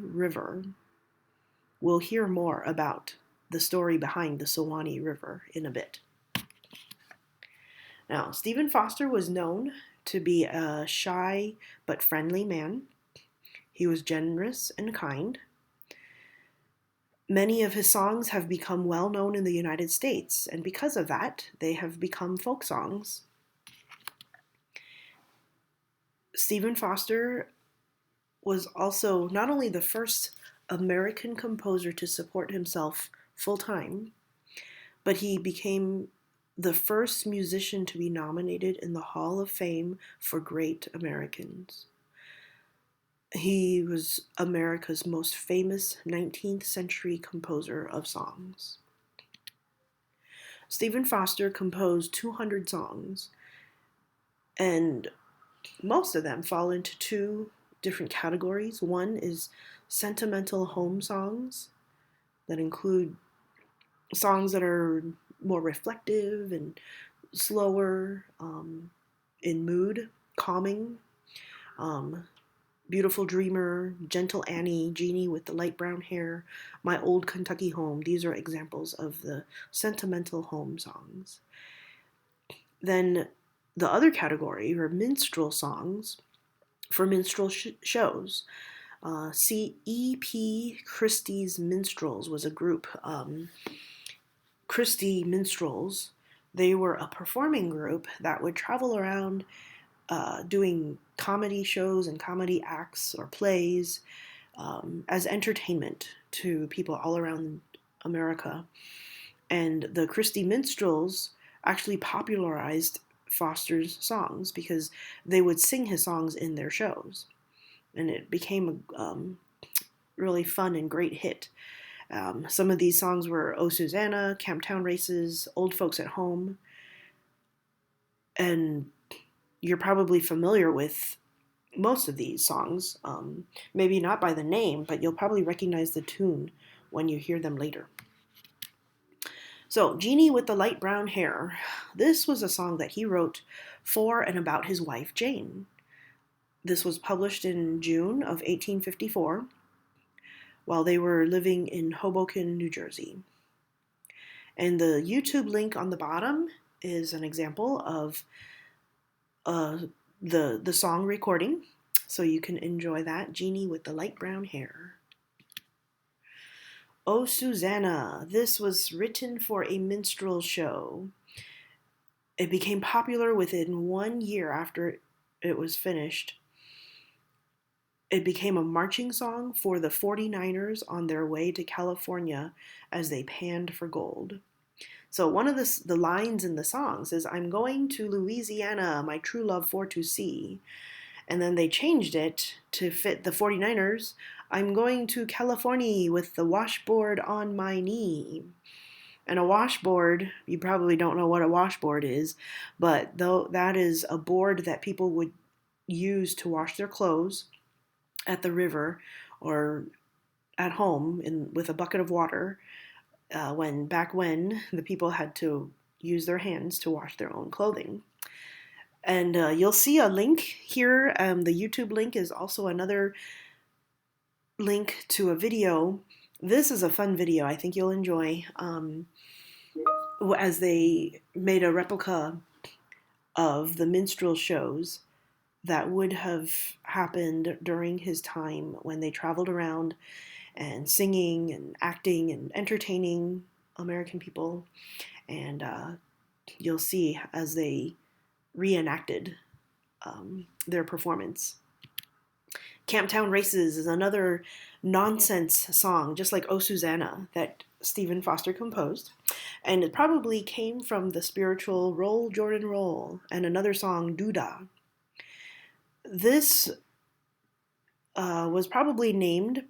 River. We'll hear more about the story behind the Suwannee River in a bit. Now, Stephen Foster was known to be a shy but friendly man. He was generous and kind. Many of his songs have become well known in the United States, and because of that, they have become folk songs. Stephen Foster was also not only the first American composer to support himself full time, but he became the first musician to be nominated in the Hall of Fame for Great Americans. He was America's most famous 19th century composer of songs. Stephen Foster composed 200 songs, and most of them fall into two different categories. One is sentimental home songs that include songs that are more reflective and slower in mood, calming. Beautiful Dreamer, Gentle Annie, Jeannie with the Light Brown Hair, My Old Kentucky Home. These are examples of the sentimental home songs. Then the other category are minstrel songs for minstrel shows. C.E.P. Christie's Minstrels was a group. Christie Minstrels, they were a performing group that would travel around doing comedy shows and comedy acts or plays as entertainment to people all around America. And the Christie Minstrels actually popularized Foster's songs because they would sing his songs in their shows. And it became a really fun and great hit. Some of these songs were Oh Susanna, Camptown Races, Old Folks at Home. And you're probably familiar with most of these songs. Maybe not by the name, but you'll probably recognize the tune when you hear them later. So, Jeannie with the Light Brown Hair. This was a song that he wrote for and about his wife, Jane. This was published in June of 1854 while they were living in Hoboken, New Jersey. And the YouTube link on the bottom is an example of the song recording, so you can enjoy that. Jeannie with the Light Brown Hair. Oh Susanna. This was written for a minstrel show. It became popular within 1 year after it was finished. It became a marching song for the 49ers on their way to California as they panned for gold. So one of the lines in the song says, I'm going to Louisiana, my true love for to see. And then they changed it to fit the 49ers. I'm going to California with the washboard on my knee. And a washboard, you probably don't know what a washboard is, but though that is a board that people would use to wash their clothes at the river or at home with a bucket of water when the people had to use their hands to wash their own clothing. And you'll see a link here. The YouTube link is also another link to a video. This is a fun video. I think you'll enjoy as they made a replica of the minstrel shows that would have happened during his time when they traveled around and singing and acting and entertaining American people. And you'll see as they reenacted their performance. Camptown Races is another nonsense song, just like Oh Susanna, that Stephen Foster composed. And it probably came from the spiritual Roll, Jordan, Roll, and another song, Doodah. This was probably named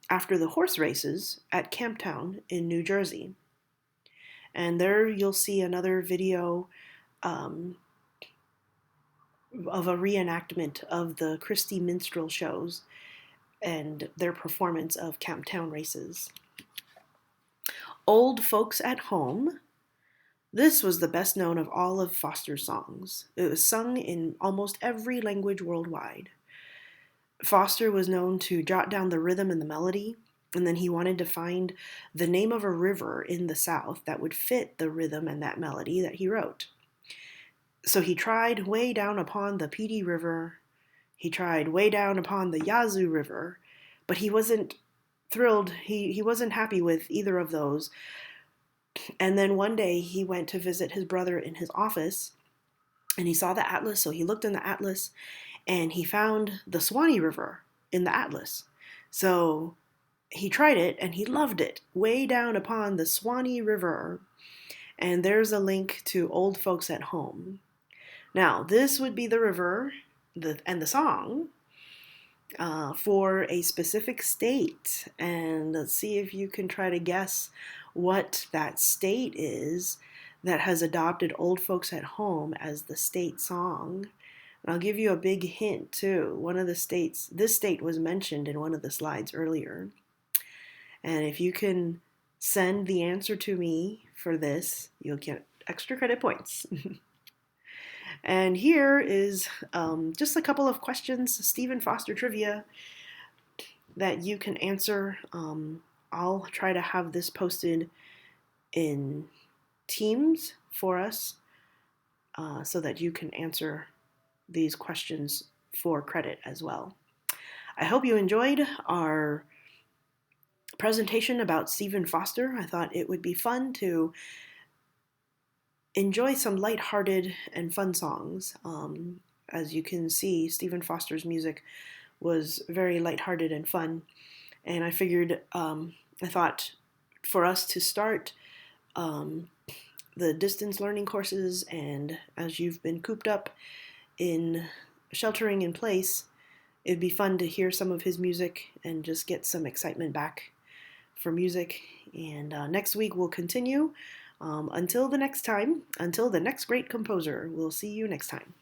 after the horse races at Camptown in New Jersey. And there you'll see another video of a reenactment of the Christie Minstrel shows and their performance of Camptown Races. Old Folks at Home. This was the best known of all of Foster's songs. It was sung in almost every language worldwide. Foster was known to jot down the rhythm and the melody, and then he wanted to find the name of a river in the South that would fit the rhythm and that melody that he wrote. So he tried way down upon the Petey River, he tried way down upon the Yazoo River, but he wasn't thrilled. He wasn't happy with either of those. And then one day he went to visit his brother in his office and he saw the atlas. So he looked in the atlas and he found the Swanee River in the atlas. So he tried it and he loved it, way down upon the Swanee River. And there's a link to Old Folks at Home. Now, this would be the river and the song for a specific state. And let's see if you can try to guess what that state is that has adopted Old Folks at Home as the state song. And I'll give you a big hint too. One of the states, this state was mentioned in one of the slides earlier. And if you can send the answer to me for this, you'll get extra credit points. And here is just a couple of questions, Stephen Foster trivia, that you can answer. I'll try to have this posted in Teams for us so that you can answer these questions for credit as well. I hope you enjoyed our presentation about Stephen Foster. I thought it would be fun to enjoy some lighthearted and fun songs. As you can see, Stephen Foster's music was very lighthearted and fun. And I figured, I thought for us to start the distance learning courses, and as you've been cooped up in sheltering in place, it'd be fun to hear some of his music and just get some excitement back for music. And next week we'll continue. Until the next time, until the next great composer, we'll see you next time.